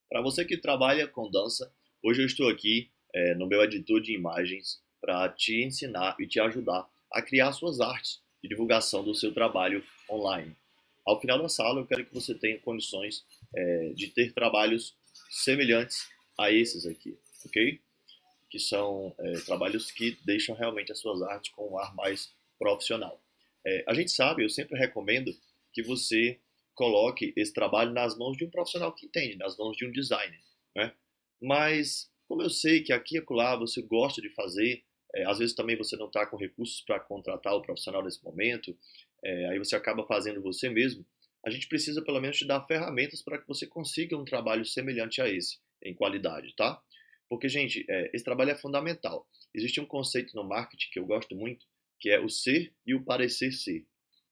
Para você que trabalha com dança, hoje eu estou aqui no meu editor de imagens para te ensinar e te ajudar a criar suas artes de divulgação do seu trabalho online. Ao final da sala, eu quero que você tenha condições de ter trabalhos semelhantes a esses aqui, ok? Que são trabalhos que deixam realmente as suas artes com um ar mais profissional. A gente sabe, eu sempre recomendo que você coloque esse trabalho nas mãos de um profissional que entende, nas mãos de um designer, né? Mas como eu sei que aqui e acolá você gosta de fazer, às vezes também você não está com recursos para contratar o profissional nesse momento, aí você acaba fazendo você mesmo, a gente precisa pelo menos te dar ferramentas para que você consiga um trabalho semelhante a esse, em qualidade, tá? Porque, gente, esse trabalho é fundamental. Existe um conceito no marketing que eu gosto muito, que é o ser e o parecer ser.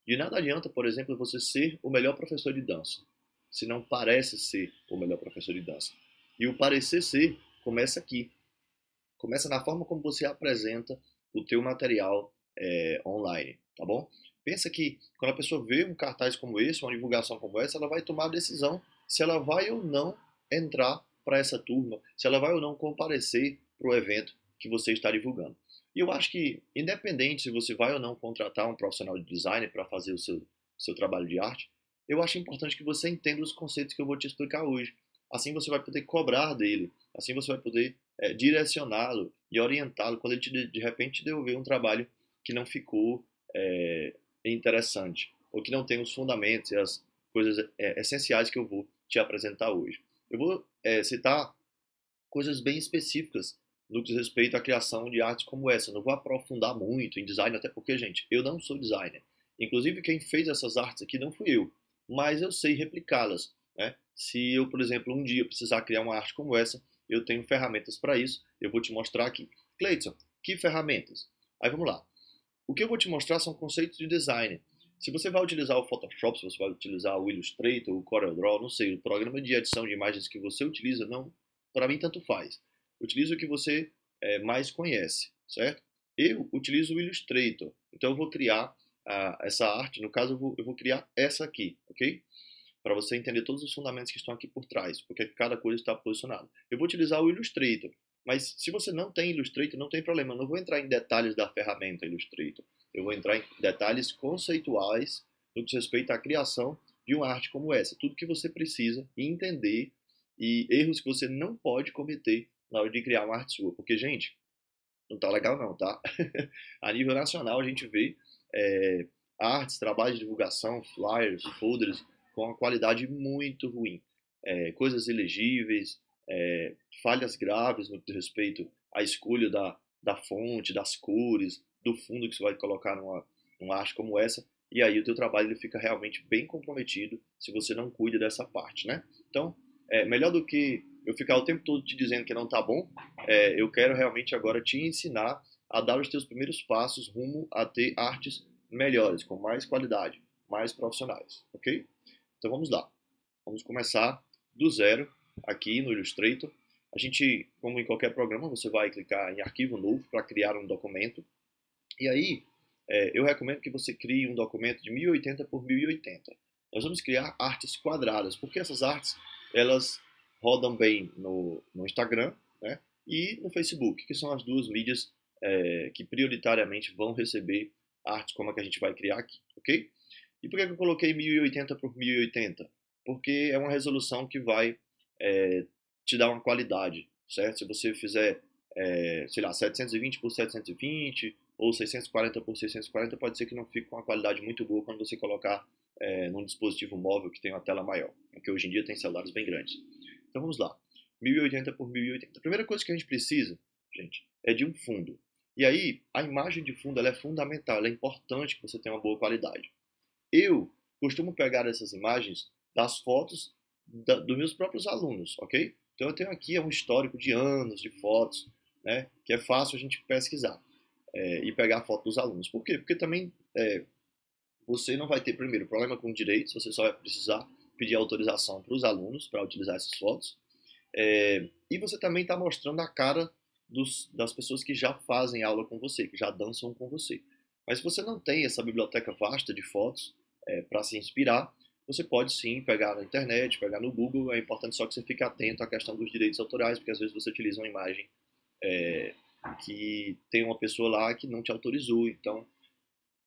De nada adianta, por exemplo, você ser o melhor professor de dança, se não parece ser o melhor professor de dança. E o parecer ser começa aqui. Começa na forma como você apresenta o teu material online, tá bom? Pensa que quando a pessoa vê um cartaz como esse, uma divulgação como essa, ela vai tomar a decisão se ela vai ou não entrar para essa turma, se ela vai ou não comparecer para o evento que você está divulgando. E eu acho que, independente se você vai ou não contratar um profissional de design para fazer o seu trabalho de arte, eu acho importante que você entenda os conceitos que eu vou te explicar hoje. Assim você vai poder cobrar dele, assim você vai poder direcioná-lo e orientá-lo quando ele de repente te devolver um trabalho que não ficou interessante ou que não tem os fundamentos e as coisas essenciais que eu vou te apresentar hoje. Eu vou citar coisas bem específicas no que diz respeito à criação de artes como essa. Eu não vou aprofundar muito em design, até porque, gente, eu não sou designer. Inclusive, quem fez essas artes aqui não fui eu, mas eu sei replicá-las, né? Se eu, por exemplo, um dia precisar criar uma arte como essa, eu tenho ferramentas para isso. Eu vou te mostrar aqui. Cleiton, que ferramentas? Aí vamos lá. O que eu vou te mostrar são conceitos de design. Se você vai utilizar o Photoshop, se você vai utilizar o Illustrator, o CorelDRAW, não sei, o programa de edição de imagens que você utiliza, não, para mim tanto faz. Utilize o que você mais conhece, certo? Eu utilizo o Illustrator, então eu vou criar essa arte, no caso eu vou criar essa aqui, ok? Para você entender todos os fundamentos que estão aqui por trás, porque cada coisa está posicionada. Eu vou utilizar o Illustrator, mas se você não tem Illustrator, não tem problema. Eu não vou entrar em detalhes da ferramenta Illustrator. Eu vou entrar em detalhes conceituais no que diz respeito à criação de uma arte como essa. Tudo que você precisa entender e erros que você não pode cometer na hora de criar uma arte sua. Porque, gente, não tá legal não, tá? A nível nacional a gente vê é, artes, trabalhos de divulgação, flyers, folders com uma qualidade muito ruim. Coisas ilegíveis, falhas graves no que diz respeito à escolha da fonte, das cores, do fundo que você vai colocar numa arte como essa, e aí o teu trabalho ele fica realmente bem comprometido se você não cuida dessa parte, né? Então, melhor do que eu ficar o tempo todo te dizendo que não tá bom, eu quero realmente agora te ensinar a dar os teus primeiros passos rumo a ter artes melhores, com mais qualidade, mais profissionais, ok? Então vamos lá. Vamos começar do zero aqui no Illustrator. A gente, como em qualquer programa, você vai clicar em arquivo novo para criar um documento. E aí, eu recomendo que você crie um documento de 1080 por 1080. Nós vamos criar artes quadradas, porque essas artes, elas rodam bem no Instagram, né, e no Facebook, que são as duas mídias que prioritariamente vão receber artes como a que a gente vai criar aqui, ok? E por que eu coloquei 1080 por 1080? Porque é uma resolução que vai te dar uma qualidade, certo? Se você fizer, sei lá, 720 por 720 ou 640 por 640, pode ser que não fique com uma qualidade muito boa quando você colocar num dispositivo móvel que tem uma tela maior, porque hoje em dia tem celulares bem grandes. Então vamos lá, 1080 por 1080. A primeira coisa que a gente precisa, gente, é de um fundo. E aí, a imagem de fundo ela é fundamental, ela é importante que você tenha uma boa qualidade. Eu costumo pegar essas imagens das fotos dos meus próprios alunos, ok? Então eu tenho aqui um histórico de anos de fotos, né, que é fácil a gente pesquisar e pegar a foto dos alunos. Por quê? Porque também você não vai ter, primeiro, problema com direitos, você só vai precisar pedir autorização para os alunos para utilizar essas fotos. E você também está mostrando a cara das pessoas que já fazem aula com você, que já dançam com você. Mas se você não tem essa biblioteca vasta de fotos para se inspirar, você pode sim pegar na internet, pegar no Google, é importante só que você fique atento à questão dos direitos autorais, porque às vezes você utiliza uma imagem é, que tem uma pessoa lá que não te autorizou, então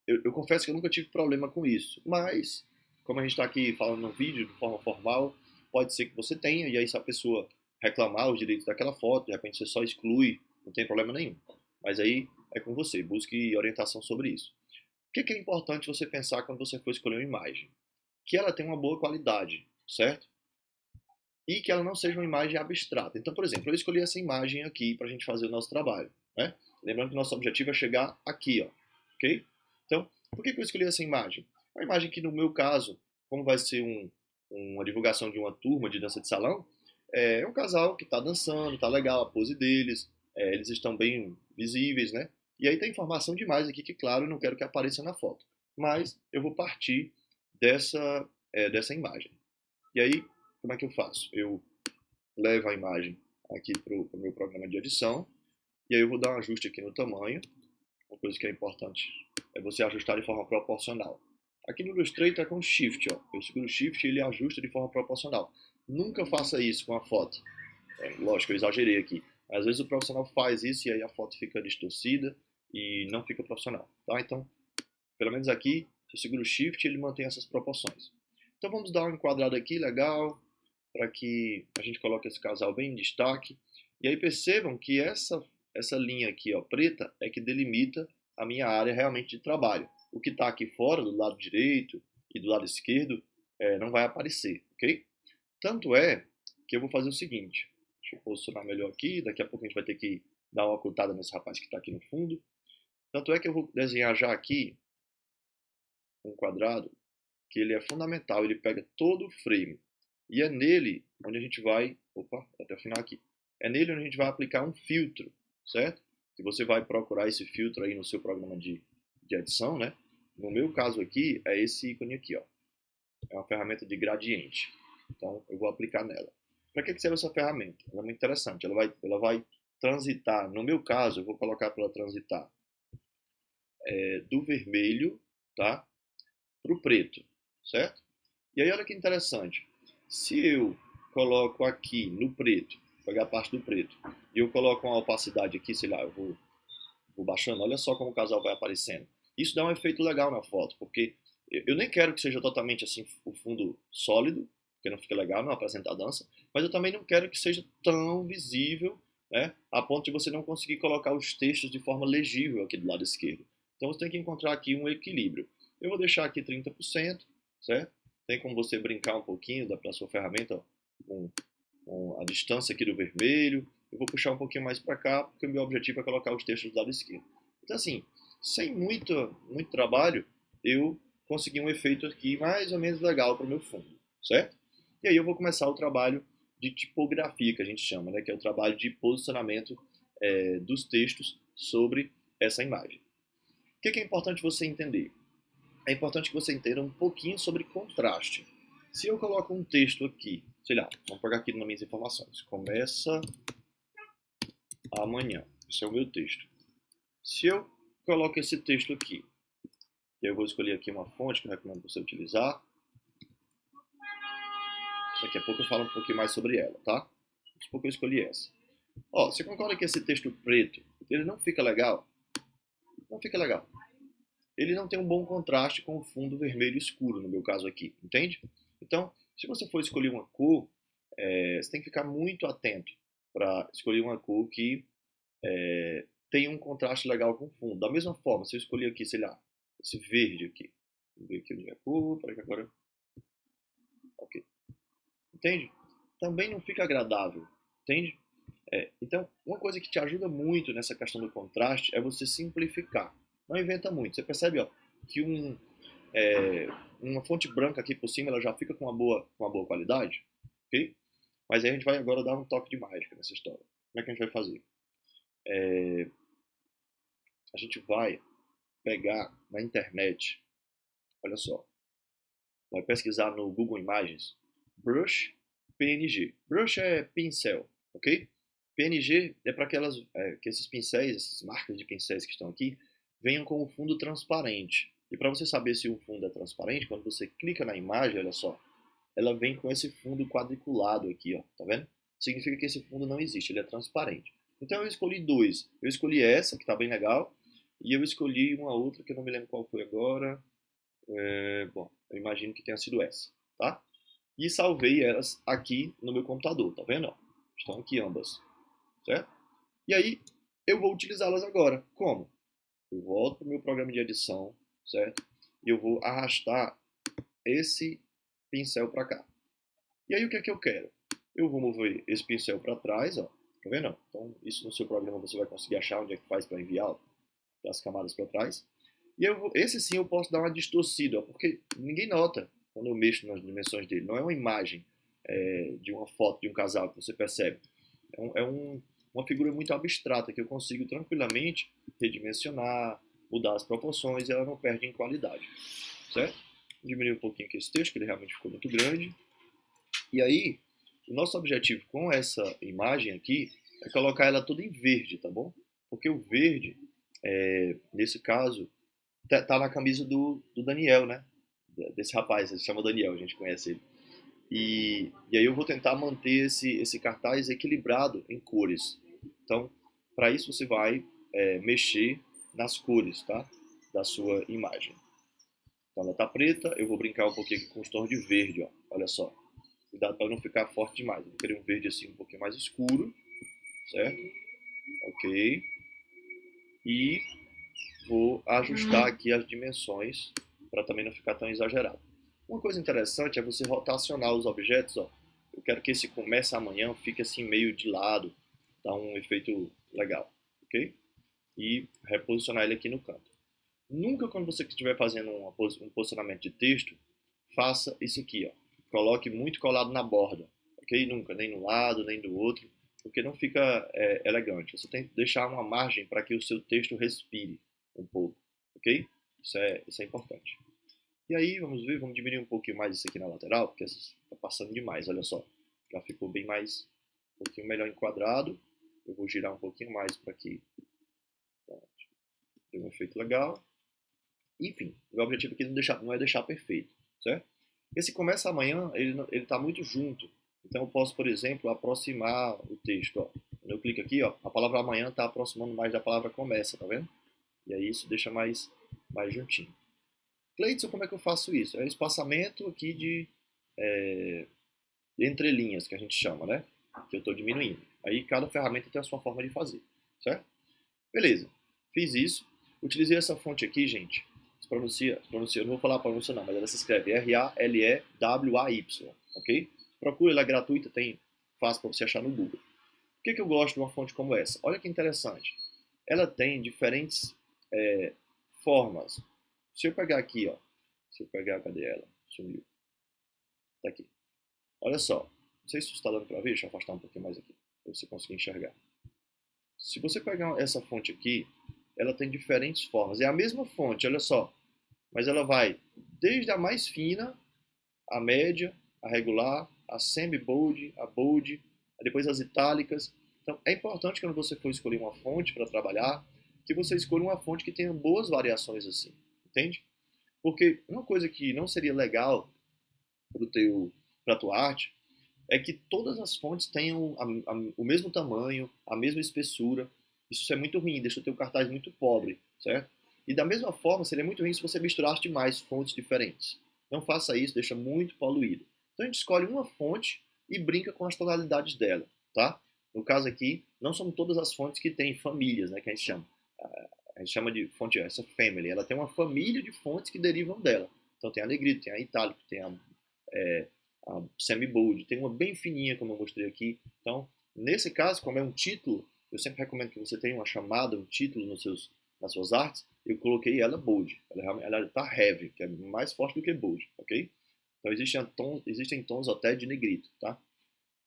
eu confesso que eu nunca tive problema com isso, mas como a gente está aqui falando no vídeo de forma formal, pode ser que você tenha, e aí se a pessoa reclamar os direitos daquela foto, de repente você só exclui, não tem problema nenhum. Mas aí é com você, busque orientação sobre isso. O que é importante você pensar quando você for escolher uma imagem? Que ela tenha uma boa qualidade, certo? E que ela não seja uma imagem abstrata. Então, por exemplo, eu escolhi essa imagem aqui para a gente fazer o nosso trabalho, né? Lembrando que o nosso objetivo é chegar aqui, ó, ok? Então, por que eu escolhi essa imagem? Uma imagem que, no meu caso, como vai ser uma divulgação de uma turma de dança de salão, é um casal que está dançando, tá legal a pose deles, eles estão bem visíveis, né? E aí tem informação demais aqui que, claro, eu não quero que apareça na foto. Mas eu vou partir dessa imagem. E aí, como é que eu faço? Eu levo a imagem aqui para o meu programa de edição, e aí eu vou dar um ajuste aqui no tamanho. Uma coisa que é importante é você ajustar de forma proporcional. Aqui no Illustrator é com Shift, ó. Eu seguro o Shift e ele ajusta de forma proporcional. Nunca faça isso com a foto. Lógico, eu exagerei aqui. Às vezes o profissional faz isso e aí a foto fica distorcida e não fica profissional. Tá? Então, pelo menos aqui, se eu seguro o Shift, ele mantém essas proporções. Então vamos dar uma enquadrada aqui, legal, para que a gente coloque esse casal bem em destaque. E aí percebam que essa linha aqui, ó, preta, é que delimita a minha área realmente de trabalho. O que está aqui fora, do lado direito e do lado esquerdo, não vai aparecer, ok? Tanto é que eu vou fazer o seguinte, deixa eu posicionar melhor aqui, daqui a pouco a gente vai ter que dar uma ocultada nesse rapaz que está aqui no fundo. Tanto é que eu vou desenhar já aqui um quadrado que ele é fundamental, ele pega todo o frame. E é nele onde a gente vai, opa, até o final aqui, é nele onde a gente vai aplicar um filtro, certo? Que você vai procurar esse filtro aí no seu programa de edição, né? No meu caso aqui, é esse ícone aqui, ó. É uma ferramenta de gradiente. Então, eu vou aplicar nela. Para que serve essa ferramenta? Ela é muito interessante. Ela vai transitar, no meu caso, eu vou colocar para ela transitar do vermelho, tá? Para o preto, certo? E aí olha que interessante, se eu coloco aqui no preto, vou pegar a parte do preto, e eu coloco uma opacidade aqui, sei lá, eu vou baixando, olha só como o casal vai aparecendo. Isso dá um efeito legal na foto, porque eu nem quero que seja totalmente assim o fundo sólido, porque não fica legal, não apresentar a dança, mas eu também não quero que seja tão visível, né, a ponto de você não conseguir colocar os textos de forma legível aqui do lado esquerdo. Então você tem que encontrar aqui um equilíbrio. Eu vou deixar aqui 30%, certo? Tem como você brincar um pouquinho da sua ferramenta ó, com a distância aqui do vermelho. Eu vou puxar um pouquinho mais para cá, porque o meu objetivo é colocar os textos do lado esquerdo. Então, assim, sem muito trabalho, eu consegui um efeito aqui mais ou menos legal para o meu fundo, certo? E aí eu vou começar o trabalho de tipografia, que a gente chama, né? Que é o trabalho de posicionamento dos textos sobre essa imagem. O que é importante você entender? É importante que você entenda um pouquinho sobre contraste. Se eu coloco um texto aqui, sei lá, vamos pegar aqui nas minhas informações. Começa amanhã. Esse é o meu texto. Se eu coloco esse texto aqui, eu vou escolher aqui uma fonte que eu recomendo você utilizar. Daqui a pouco eu falo um pouquinho mais sobre ela, tá? Daqui a pouco eu escolhi essa. Ó, você concorda que esse texto preto, ele não fica legal? Não fica legal. Ele não tem um bom contraste com o fundo vermelho escuro, no meu caso aqui, entende? Então, se você for escolher uma cor, você tem que ficar muito atento para escolher uma cor que tenha um contraste legal com o fundo. Da mesma forma, se eu escolher aqui, sei lá, esse verde aqui, vamos ver aqui onde é a cor, para que agora... Ok. Entende? Também não fica agradável, entende? Então, uma coisa que te ajuda muito nessa questão do contraste é você simplificar. Não inventa muito. Você percebe ó, que uma fonte branca aqui por cima ela já fica com uma boa qualidade, ok? Mas aí a gente vai agora dar um toque de mágica nessa história. Como é que a gente vai fazer? A gente vai pegar na internet, olha só, vai pesquisar no Google Imagens, brush PNG. Brush é pincel, ok? PNG é para que esses pincéis, essas marcas de pincéis que estão aqui, venham com o fundo transparente. E para você saber se o fundo é transparente, quando você clica na imagem, olha só, ela vem com esse fundo quadriculado aqui, ó, tá vendo? Significa que esse fundo não existe, ele é transparente. Então eu escolhi dois. Eu escolhi essa, que tá bem legal, e eu escolhi uma outra que eu não me lembro qual foi agora. Bom, eu imagino que tenha sido essa, tá? E salvei elas aqui no meu computador, tá vendo? Ó, estão aqui ambas, certo? E aí eu vou utilizá-las agora. Como? Eu volto para o meu programa de edição, certo? E eu vou arrastar esse pincel para cá. E aí o que é que eu quero? Eu vou mover esse pincel para trás, ó. Tá vendo? Então, isso no seu programa você vai conseguir achar onde é que faz para enviar as camadas para trás. E esse sim eu posso dar uma distorcida, ó, porque ninguém nota quando eu mexo nas dimensões dele. Não é uma imagem de uma foto de um casal que você percebe. Uma figura muito abstrata que eu consigo tranquilamente redimensionar, mudar as proporções e ela não perde em qualidade, certo? Diminuir um pouquinho aqui esse texto, que ele realmente ficou muito grande. E aí, o nosso objetivo com essa imagem aqui é colocar ela toda em verde, tá bom? Porque o verde, nesse caso, tá na camisa do Daniel, né? Desse rapaz, ele se chama Daniel, a gente conhece ele. E aí eu vou tentar manter esse cartaz equilibrado em cores. Então, para isso você vai mexer nas cores, tá? Da sua imagem. Então ela tá preta, eu vou brincar um pouquinho aqui com os tons de verde, ó. Olha só. Cuidado para não ficar forte demais. Eu vou querer um verde assim um pouquinho mais escuro, certo? Ok. E vou ajustar aqui as dimensões para também não ficar tão exagerado. Uma coisa interessante é você rotacionar os objetos, ó. Eu quero que esse comece amanhã fique assim meio de lado, dá um efeito legal, ok? E reposicionar ele aqui no canto. Nunca quando você estiver fazendo um posicionamento de texto, faça isso aqui, ó. Coloque muito colado na borda, ok? Nunca, nem no lado, nem do outro, porque não fica elegante. Você tem que deixar uma margem para que o seu texto respire um pouco, ok? Isso é importante. E aí, vamos ver, vamos diminuir um pouquinho mais isso aqui na lateral, porque está passando demais, olha só. Já ficou bem mais, um pouquinho melhor enquadrado. Eu vou girar um pouquinho mais para que dê um efeito legal. Enfim, o objetivo aqui não é deixar perfeito, certo? Porque se começa amanhã, ele está muito junto. Então eu posso, por exemplo, aproximar o texto. Ó. Quando eu clico aqui, ó, a palavra amanhã está aproximando mais da palavra começa, tá vendo? E aí isso deixa mais juntinho. Cleidson, como é que eu faço isso? É o espaçamento aqui de entrelinhas, que a gente chama, né? Que eu estou diminuindo. Aí cada ferramenta tem a sua forma de fazer, certo? Beleza, fiz isso. Utilizei essa fonte aqui, gente. Pronuncia, eu não vou falar a pronúncia não, mas ela se escreve R-A-L-E-W-A-Y, ok? Procura, ela é gratuita, tem fácil para você achar no Google. Por que eu gosto de uma fonte como essa? Olha que interessante. Ela tem diferentes formas. Se eu pegar aqui, ó, cadê ela? Sumiu. Tá aqui. Olha só. Não sei se você está dando para ver, deixa eu afastar um pouquinho mais aqui, para você conseguir enxergar. Se você pegar essa fonte aqui, ela tem diferentes formas. É a mesma fonte, olha só. Mas ela vai desde a mais fina, a média, a regular, a semi-bold, a bold, depois as itálicas. Então, é importante quando você for escolher uma fonte para trabalhar, que você escolha uma fonte que tenha boas variações assim, entende? Porque uma coisa que não seria legal para a tua arte é que todas as fontes tenham o mesmo tamanho, a mesma espessura. Isso é muito ruim, deixa o teu cartaz muito pobre, certo? E da mesma forma, seria muito ruim se você misturasse demais fontes diferentes. Não faça isso, deixa muito poluído. Então a gente escolhe uma fonte e brinca com as tonalidades dela, tá? No caso aqui, não são todas as fontes que têm famílias, né, que a gente chama. A gente chama de fonte essa family. Ela tem uma família de fontes que derivam dela. Então tem a negrito, tem a itálico, tem a semi-bold, tem uma bem fininha, como eu mostrei aqui. Então, nesse caso, como é um título, eu sempre recomendo que você tenha uma chamada, um título nas suas artes. Eu coloquei ela bold. Ela está heavy, que é mais forte do que bold, ok? Então, existem tons até de negrito, tá?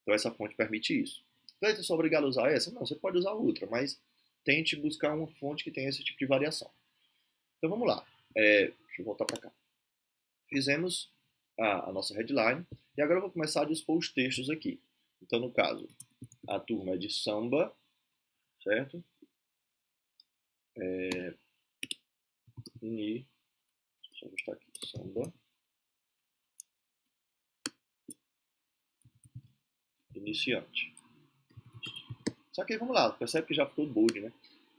Então, essa fonte permite isso. Então, eu sou obrigado a usar essa? Não, você pode usar outra, mas tente buscar uma fonte que tenha esse tipo de variação. Então, vamos lá. Deixa eu voltar para cá. Fizemos a nossa headline. E agora eu vou começar a dispor os textos aqui. Então, no caso, a turma é de samba, certo? Deixa eu ajustar aqui. Samba iniciante. Só que aí vamos lá, percebe que já ficou bold, né?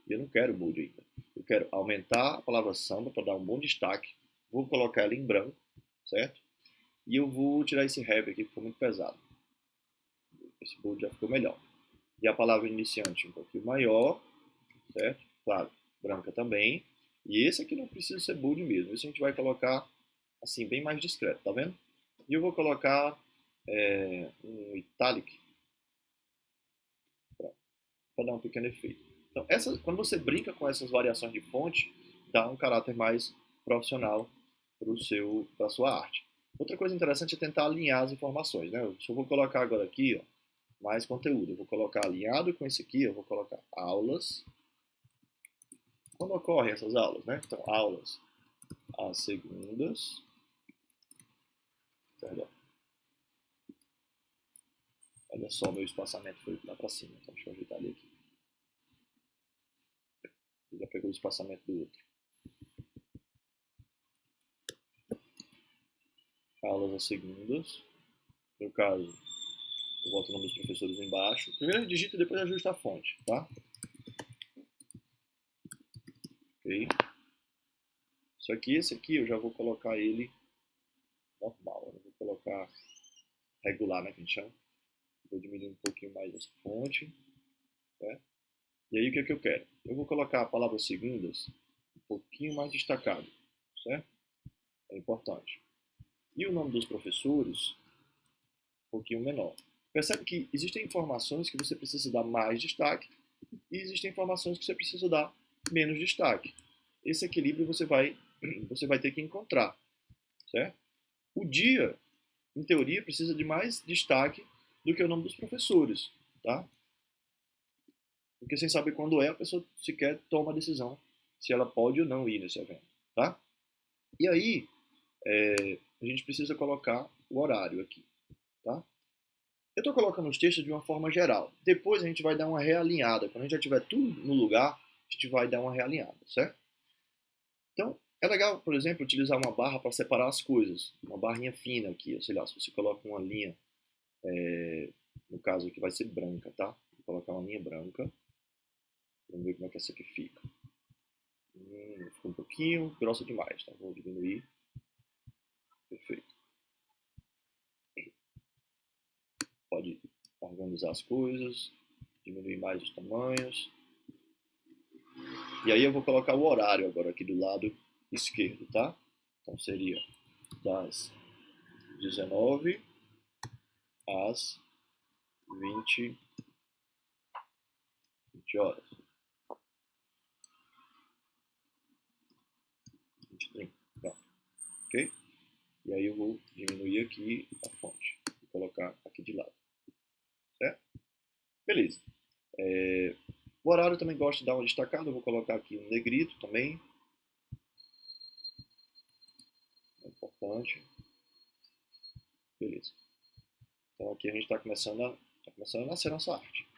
E eu não quero bold ainda. Eu quero aumentar a palavra samba para dar um bom destaque. Vou colocar ela em branco, certo? E eu vou tirar esse heavy aqui, que ficou muito pesado. Esse bold já ficou melhor. E a palavra iniciante um pouquinho maior, certo? Claro, branca também. E esse aqui não precisa ser bold mesmo. Esse a gente vai colocar assim, bem mais discreto, tá vendo? E eu vou colocar um italic para dar um pequeno efeito. Então, quando você brinca com essas variações de fonte, dá um caráter mais profissional para a sua arte. Outra coisa interessante é tentar alinhar as informações, né? Se eu vou colocar agora aqui, ó, mais conteúdo, eu vou colocar alinhado com esse aqui, eu vou colocar aulas. Quando ocorrem essas aulas, né? Então, aulas às segundas. Perdão. Olha só, meu espaçamento foi lá para cima, então deixa eu ajeitar ele aqui. Ele já pegou o espaçamento do outro. Aulas às segundas. No caso, eu boto o nome dos professores embaixo. Primeiro digita e depois ajusta a fonte, tá? Ok. Isso aqui, esse aqui, eu já vou colocar ele normal. Eu não vou colocar regular, né, que a gente chama. Vou diminuir um pouquinho mais essa fonte. Certo? E aí, o que é que eu quero? Eu vou colocar a palavra segundas um pouquinho mais destacado, certo? É importante. E o nome dos professores um pouquinho menor. Percebe que existem informações que você precisa dar mais destaque e existem informações que você precisa dar menos destaque. Esse equilíbrio você vai ter que encontrar, certo? O dia, em teoria, precisa de mais destaque do que o nome dos professores, tá? Porque sem saber quando é, a pessoa sequer toma a decisão se ela pode ou não ir nesse evento, tá? E aí, a gente precisa colocar o horário aqui, tá? Eu estou colocando os textos de uma forma geral. Depois a gente vai dar uma realinhada. Quando a gente já tiver tudo no lugar, a gente vai dar uma realinhada, certo? Então, é legal, por exemplo, utilizar uma barra para separar as coisas. Uma barrinha fina aqui, sei lá, se você coloca uma linha, no caso aqui vai ser branca, tá? Vou colocar uma linha branca. Vamos ver como é que essa aqui fica. Ficou um pouquinho grossa demais, tá? Vou diminuir. Perfeito. Pode organizar as coisas, diminuir mais os tamanhos. E aí eu vou colocar o horário agora aqui do lado esquerdo, tá? Então seria das 19 às 20 horas. 20, 30, pronto. Ok? E aí eu vou diminuir aqui a fonte. Vou colocar aqui de lado. Certo? Beleza. O horário também gosto de dar uma destacada. Eu vou colocar aqui um negrito também. É importante. Beleza. Então aqui a gente está começando a nascer nossa arte.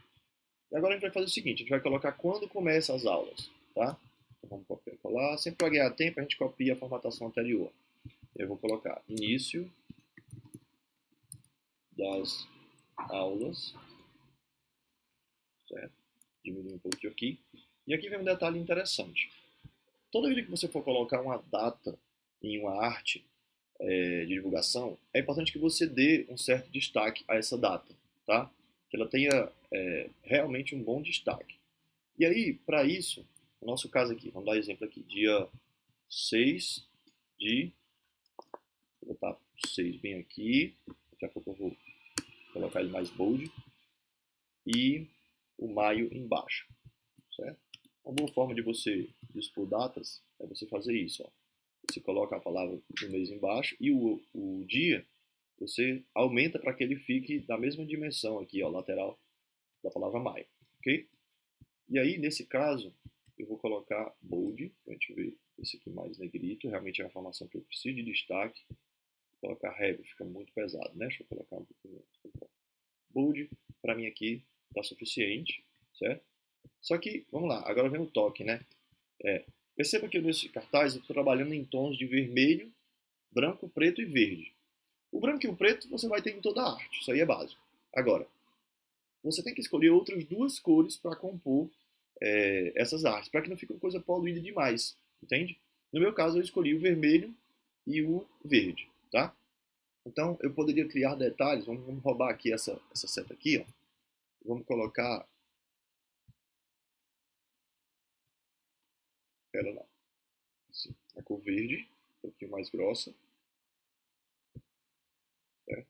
E agora a gente vai fazer o seguinte, a gente vai colocar quando começam as aulas, tá? Então vamos copiar e colar. Sempre para ganhar tempo a gente copia a formatação anterior. Eu vou colocar início das aulas, certo? Diminuir um pouquinho aqui. E aqui vem um detalhe interessante. Toda vez que você for colocar uma data em uma arte de divulgação, é importante que você dê um certo destaque a essa data, tá? Que ela tenha realmente um bom destaque. E aí, para isso, no nosso caso aqui, vamos dar exemplo aqui, dia 6 de... Vou botar 6 bem aqui, daqui a pouco eu vou colocar ele mais bold, e o maio embaixo, certo? Uma boa forma de você dispor datas é você fazer isso, ó. Você coloca a palavra do mês embaixo e o dia você aumenta para que ele fique da mesma dimensão aqui, ó, lateral da palavra maio, ok? E aí, nesse caso, eu vou colocar bold, a gente vê esse aqui mais negrito, realmente é uma informação que eu preciso de destaque. Vou colocar heavy, fica muito pesado, né? Deixa eu colocar um pouquinho menos. Bold, para mim aqui, está suficiente, certo? Só que, vamos lá, agora vem o toque, né? Perceba que nesse cartaz eu estou trabalhando em tons de vermelho, branco, preto e verde. O branco e o preto você vai ter em toda a arte, isso aí é básico. Agora, você tem que escolher outras duas cores para compor essas artes, para que não fique uma coisa poluída demais, entende? No meu caso, eu escolhi o vermelho e o verde, tá? Então, eu poderia criar detalhes, vamos roubar aqui essa seta aqui, ó. Vamos colocar ela lá, assim, a cor verde, um pouquinho mais grossa, certo?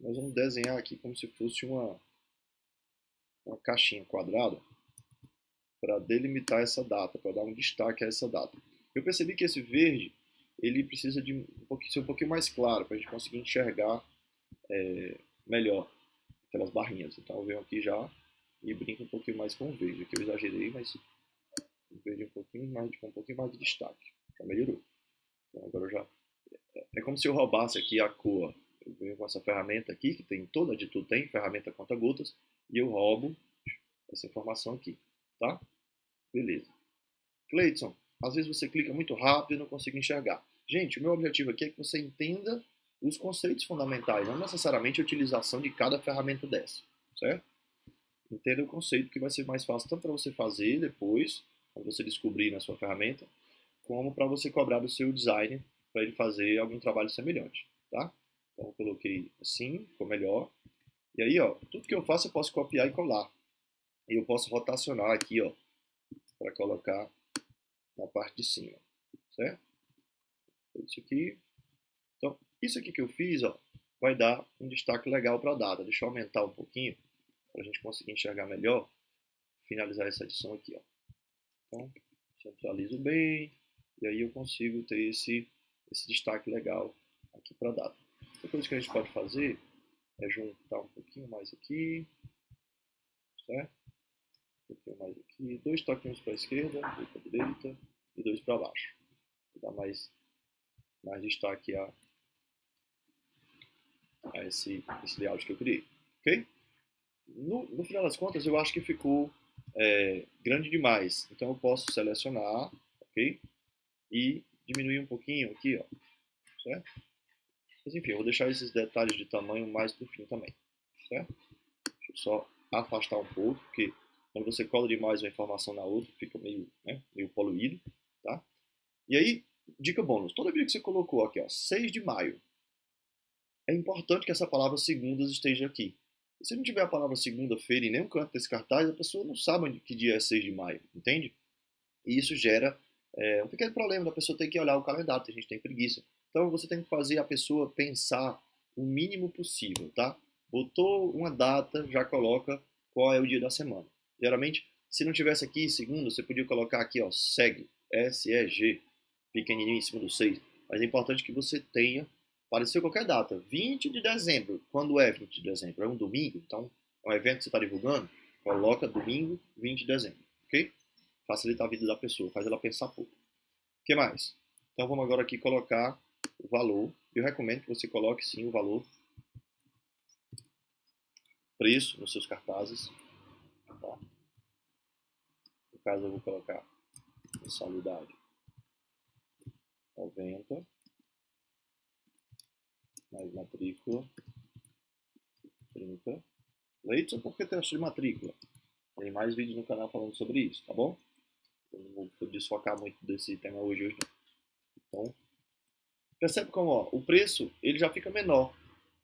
Nós vamos desenhar aqui como se fosse uma caixinha quadrada para delimitar essa data, para dar um destaque a essa data. Eu percebi que esse verde ele precisa de ser um pouquinho mais claro para a gente conseguir enxergar melhor aquelas barrinhas. Então eu venho aqui já e brinco um pouquinho mais com o verde. Aqui eu exagerei, mas o verde com um pouquinho mais de destaque. Já melhorou. Então agora eu já é como se eu roubasse aqui a cor. Eu venho com essa ferramenta aqui que tem toda de tudo tem ferramenta conta-gotas e eu roubo essa informação aqui, tá? Beleza. Cleiton, às vezes você clica muito rápido e não consigo enxergar. Gente, o meu objetivo aqui é que você entenda os conceitos fundamentais, não necessariamente a utilização de cada ferramenta dessa, certo? Entenda o conceito que vai ser mais fácil tanto para você fazer depois, quando você descobrir na sua ferramenta, como para você cobrar do seu designer para ele fazer algum trabalho semelhante, tá? Então eu coloquei assim, ficou melhor. E aí, ó, tudo que eu faço eu posso copiar e colar. E eu posso rotacionar aqui, ó, para colocar na parte de cima, certo? Isso aqui. Então, isso aqui que eu fiz, ó, vai dar um destaque legal para a data. Deixa eu aumentar um pouquinho para a gente conseguir enxergar melhor. Finalizar essa edição aqui, ó. Então, centralizo bem e aí eu consigo ter esse destaque legal aqui para a data. Outra coisa que a gente pode fazer é juntar um pouquinho mais aqui, certo? Um pouquinho mais aqui, 2 toquinhos para a esquerda, 2 para a direita e 2 para baixo. Para dar mais destaque a esse layout que eu criei, ok? No final das contas, eu acho que ficou grande demais. Então eu posso selecionar, ok? E diminuir um pouquinho aqui, ó, certo? Mas enfim, eu vou deixar esses detalhes de tamanho mais pro fim também, certo? Deixa eu só afastar um pouco, porque quando você cola demais uma informação na outra, fica meio poluído, tá? E aí, dica bônus, toda vez que você colocou aqui, ó, 6 de maio, é importante que essa palavra segundas esteja aqui. Se não tiver a palavra segunda-feira em nenhum canto desse cartaz, a pessoa não sabe que dia é 6 de maio, entende? E isso gera um pequeno problema da pessoa ter que olhar o calendário, a gente tem preguiça. Então você tem que fazer a pessoa pensar o mínimo possível, tá? Botou uma data, já coloca qual é o dia da semana. Geralmente, se não tivesse aqui segunda, você podia colocar aqui, ó, SEG, S-E-G, pequenininho em cima do 6. Mas é importante que você tenha, apareceu qualquer data, 20 de dezembro. Quando é 20 de dezembro? É um domingo? Então, é um evento que você está divulgando? Coloca domingo, 20 de dezembro, ok? Facilita a vida da pessoa, faz ela pensar pouco. O que mais? Então vamos agora aqui colocar o valor. Eu recomendo que você coloque sim o valor preço nos seus cartazes. Tá? No caso eu vou colocar mensalidade 90 mais matrícula 30. Leite por que teste de matrícula? Tem mais vídeos no canal falando sobre isso, tá bom? Eu não vou desfocar muito desse tema hoje não. Então, percebe como ó, o preço ele já fica menor.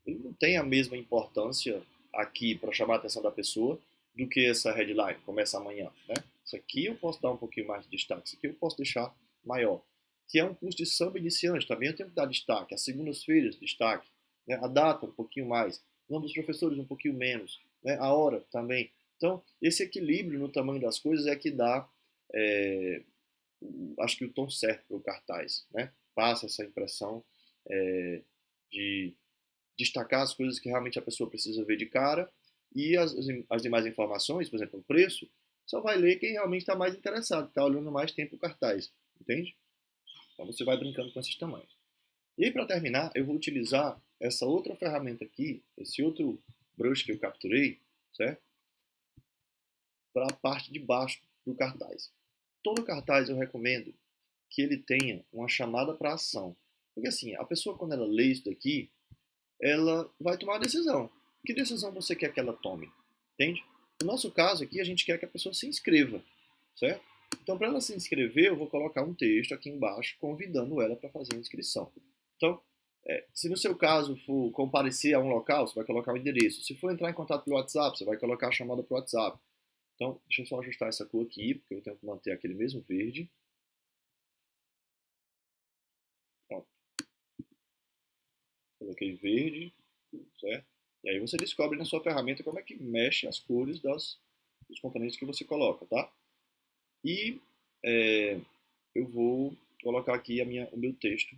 Ele não tem a mesma importância aqui para chamar a atenção da pessoa do que essa headline, começa amanhã, né? Isso aqui eu posso dar um pouquinho mais de destaque, isso aqui eu posso deixar maior. Que é um curso de samba iniciante, também eu tenho que dar destaque. As segundas-feiras, destaque. Né? A data, um pouquinho mais. O nome dos professores, um pouquinho menos. Né? A hora, também. Então, esse equilíbrio no tamanho das coisas é que dá, acho que o tom certo para o cartaz. Né? Passa essa impressão de destacar as coisas que realmente a pessoa precisa ver de cara e as demais informações, por exemplo, o preço, só vai ler quem realmente está mais interessado, está olhando mais tempo o cartaz, entende? Então você vai brincando com esses tamanhos. E aí para terminar, eu vou utilizar essa outra ferramenta aqui, esse outro brush que eu capturei, certo? Para a parte de baixo do cartaz. todo cartaz eu recomendo que ele tenha uma chamada para ação. Porque assim, a pessoa quando ela lê isso daqui, ela vai tomar uma decisão. Que decisão você quer que ela tome? Entende? No nosso caso aqui, a gente quer que a pessoa se inscreva, certo? Então, para ela se inscrever, eu vou colocar um texto aqui embaixo convidando ela para fazer a inscrição. Então, se no seu caso for comparecer a um local, você vai colocar o endereço. Se for entrar em contato pelo WhatsApp, você vai colocar a chamada para o WhatsApp. Então, deixa eu só ajustar essa cor aqui, porque eu tenho que manter aquele mesmo verde. Pronto. Coloquei verde, certo? E aí você descobre na sua ferramenta como é que mexe as cores dos componentes que você coloca, tá? E é, eu vou colocar aqui o meu texto.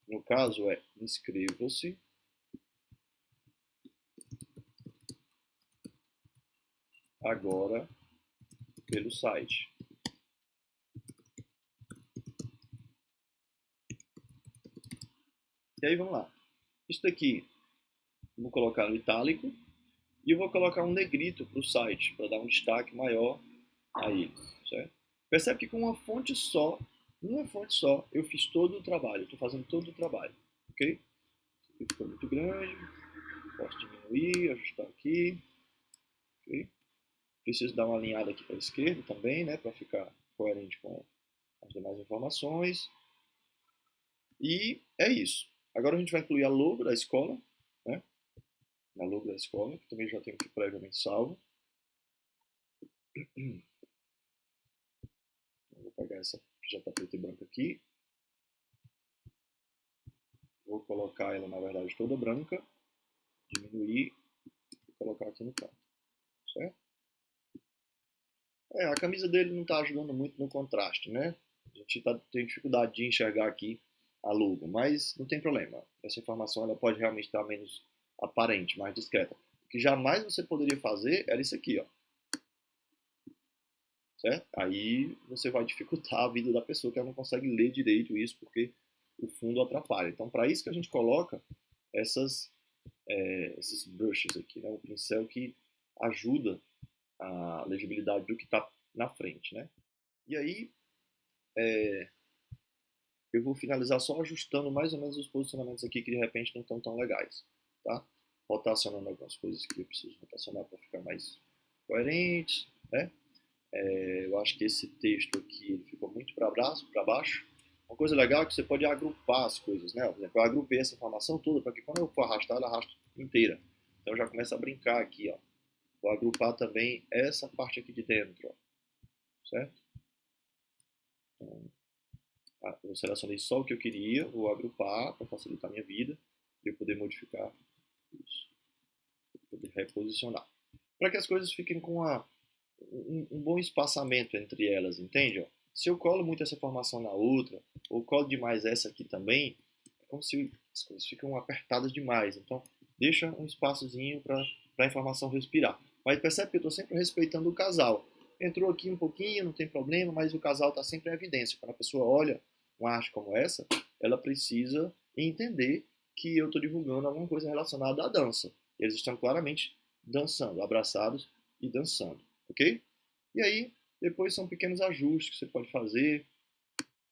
No caso é inscreva-se agora pelo site. E aí vamos lá. Isso daqui eu vou colocar no itálico e eu vou colocar um negrito para o site, para dar um destaque maior a ele, certo? Percebe que com uma fonte só, eu fiz todo o trabalho, estou fazendo todo o trabalho, ok? Isso aqui ficou muito grande, posso diminuir, ajustar aqui, ok? Preciso dar uma alinhada aqui para a esquerda também, né, para ficar coerente com as demais informações. E é isso. Agora a gente vai incluir a logo da escola, né? A logo da escola, que também já tenho aqui previamente salvo. Vou pegar essa que já está preta e branca aqui. Vou colocar ela, na verdade, toda branca. Diminuir e colocar aqui no canto. Certo? A camisa dele não está ajudando muito no contraste, né? A gente tem dificuldade de enxergar aqui a logo, mas não tem problema. Essa informação ela pode realmente estar menos aparente, mais discreta. O que jamais você poderia fazer era isso aqui, ó. Certo? Aí você vai dificultar a vida da pessoa que ela não consegue ler direito isso porque o fundo atrapalha. Então, para isso que a gente coloca esses brushes aqui, né? O pincel que ajuda a legibilidade do que está na frente, né? E aí eu vou finalizar só ajustando mais ou menos os posicionamentos aqui que de repente não estão tão legais, tá? Rotacionando algumas coisas que eu preciso rotacionar para ficar mais coerente, né? Eu acho que esse texto aqui ele ficou muito para baixo. Uma coisa legal é que você pode agrupar as coisas, né? Por exemplo, eu agrupei essa informação toda para que quando eu for arrastar, ela arraste inteira. Então já começa a brincar aqui, ó. Vou agrupar também essa parte aqui de dentro, ó. Certo? Então, eu selecionei só o que eu queria, vou agrupar para facilitar a minha vida e eu poder modificar isso, poder reposicionar. Para que as coisas fiquem com um bom espaçamento entre elas, entende? Ó? Se eu colo muito essa informação na outra, ou colo demais essa aqui também, é como se as coisas ficam apertadas demais. Então, deixa um espaçozinho para a informação respirar. Mas percebe que eu estou sempre respeitando o casal. Entrou aqui um pouquinho, não tem problema, mas o casal está sempre em evidência. Quando a pessoa olha uma arte como essa, ela precisa entender que eu estou divulgando alguma coisa relacionada à dança. Eles estão claramente dançando, abraçados e dançando, ok? E aí, depois são pequenos ajustes que você pode fazer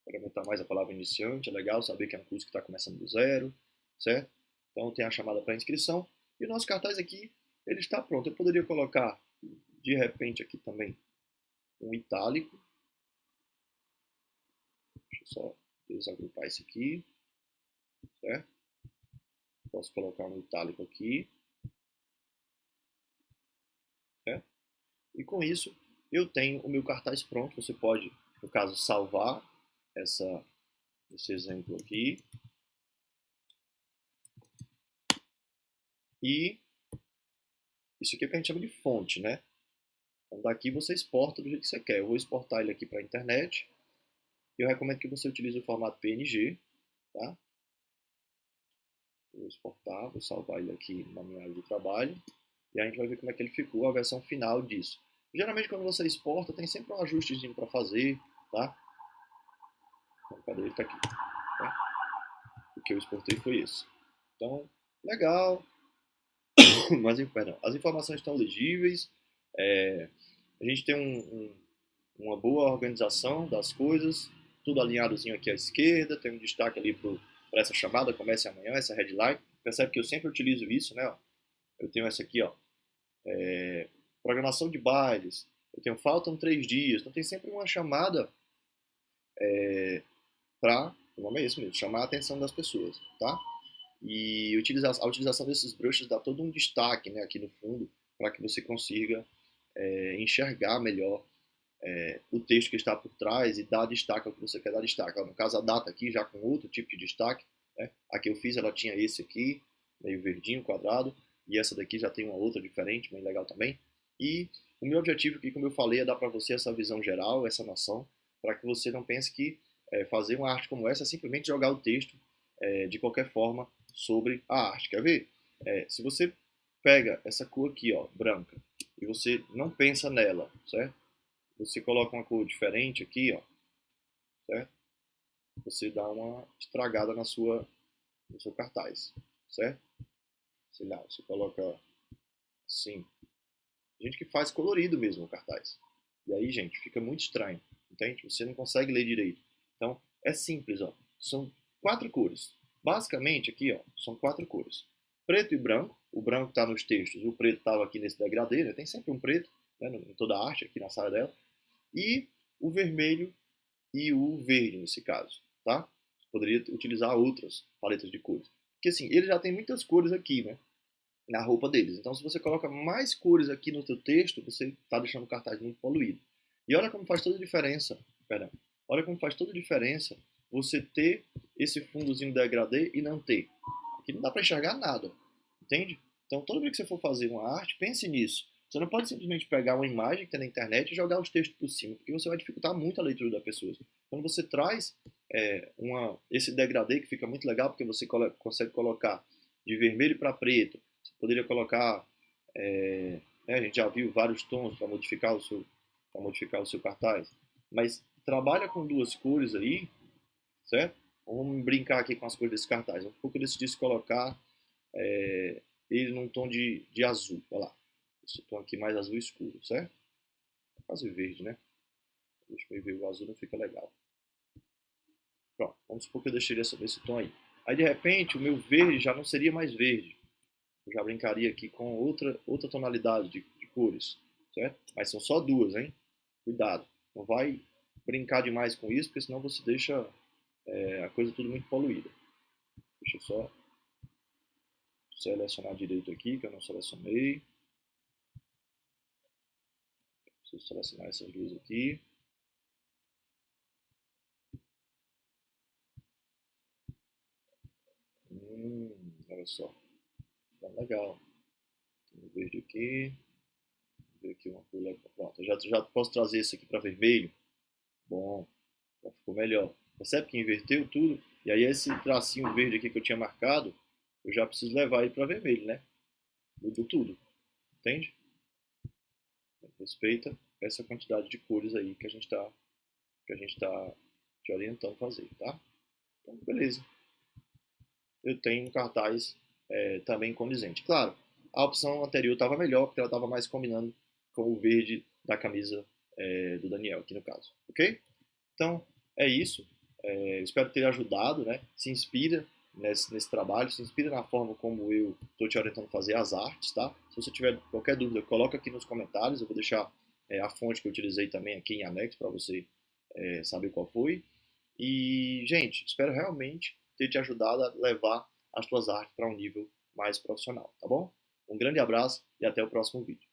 para aumentar mais a palavra iniciante. É legal saber que é um curso que está começando do zero, certo? Então tem a chamada para inscrição. E o nosso cartaz aqui, ele está pronto. Eu poderia colocar, de repente, aqui também um itálico. Deixa eu só desagrupar isso aqui, certo? Posso colocar um itálico aqui, certo? E com isso, eu tenho o meu cartaz pronto. Você pode, no caso, salvar esse exemplo aqui. E isso aqui é o que a gente chama de fonte, né? Então daqui você exporta do jeito que você quer. Eu vou exportar ele aqui para a internet. Eu recomendo que você utilize o formato PNG, tá? Vou exportar, vou salvar ele aqui na minha área de trabalho. E a gente vai ver como é que ele ficou, a versão final disso. Geralmente quando você exporta, tem sempre um ajustezinho para fazer, tá? Então, cadê ele? Tá aqui. Tá? O que eu exportei foi esse. Então, legal. Mas, perdão, as informações estão legíveis. A gente tem uma boa organização das coisas, tudo alinhadozinho aqui à esquerda, tem um destaque ali para essa chamada, comece amanhã, essa headline. Percebe que eu sempre utilizo isso, né? Ó. Eu tenho essa aqui, ó, programação de bailes, eu tenho faltam 3 dias, então tem sempre uma chamada para, o nome é esse mesmo, chamar a atenção das pessoas, tá? E a utilização desses brushes dá todo um destaque, né, aqui no fundo, para que você consiga enxergar melhor o texto que está por trás e dar destaque ao que você quer dar destaque. No caso, a data aqui já com outro tipo de destaque. Né? A que eu fiz, ela tinha esse aqui, meio verdinho, quadrado, e essa daqui já tem uma outra diferente, bem legal também. E o meu objetivo aqui, como eu falei, é dar para você essa visão geral, essa noção, para que você não pense que fazer uma arte como essa é simplesmente jogar o texto de qualquer forma sobre a arte. Quer ver? Se você pega essa cor aqui, ó, branca, e você não pensa nela, certo? Você coloca uma cor diferente aqui, ó, certo? Você dá uma estragada no seu cartaz, certo? Sei lá, você coloca assim. Gente que faz colorido mesmo o cartaz. E aí, gente, fica muito estranho, entende? Você não consegue ler direito. Então, é simples, ó. São 4 cores. Basicamente, aqui, ó, são 4 cores. Preto e branco. O branco está nos textos, o preto estava aqui nesse degradê, né? Tem sempre um preto, né, em toda a arte, aqui na sala dela. E o vermelho e o verde, nesse caso, tá? Você poderia utilizar outras paletas de cores. Porque, assim, ele já tem muitas cores aqui, né? Na roupa deles. Então, se você coloca mais cores aqui no seu texto, você está deixando o cartaz muito poluído. E olha como faz toda a diferença, perdão, olha como faz toda a diferença você ter esse fundozinho degradê e não ter. Aqui não dá para enxergar nada, entende? Então, toda vez que você for fazer uma arte, pense nisso. Você não pode simplesmente pegar uma imagem que tem na internet e jogar os textos por cima, porque você vai dificultar muito a leitura da pessoa. Quando você traz esse degradê, que fica muito legal, porque você consegue colocar de vermelho para preto, você poderia colocar, a gente já viu vários tons para modificar o seu cartaz, mas trabalha com 2 cores aí, certo? Vamos brincar aqui com as cores desse cartaz. Um pouco eu decidi colocar ele num tom de azul, olha lá. Esse tom aqui mais azul escuro, certo? Quase verde, né? Deixa eu ver, o azul não fica legal. Pronto, vamos supor que eu deixei esse tom aí. Aí de repente o meu verde já não seria mais verde. Eu já brincaria aqui com outra tonalidade de cores, certo? Mas são só 2, hein? Cuidado. Não vai brincar demais com isso, porque senão você deixa a coisa tudo muito poluída. Deixa eu só selecionar direito aqui, que eu não selecionei. Preciso selecionar essas 2 aqui. Olha só. Tá legal. Tem o verde aqui. Vou ver aqui uma cor legal. Pronto, já posso trazer esse aqui para vermelho. Bom, já ficou melhor. Percebe que inverteu tudo? E aí esse tracinho verde aqui que eu tinha marcado, eu já preciso levar ele para vermelho, né? Mudou tudo. Entende? Respeita essa quantidade de cores aí que a gente tá te orientando a fazer, tá? Então, beleza. Eu tenho um cartaz também condizente. Claro, a opção anterior estava melhor, porque ela estava mais combinando com o verde da camisa do Daniel, aqui no caso. Ok? Então, é isso. Espero ter ajudado, né? Se inspira nesse trabalho, se inspira na forma como eu estou te orientando a fazer as artes, tá? Se você tiver qualquer dúvida, coloca aqui nos comentários. Eu vou deixar a fonte que eu utilizei também aqui em anexo para você saber qual foi. E, gente, espero realmente ter te ajudado a levar as tuas artes para um nível mais profissional, tá bom? Um grande abraço e até o próximo vídeo.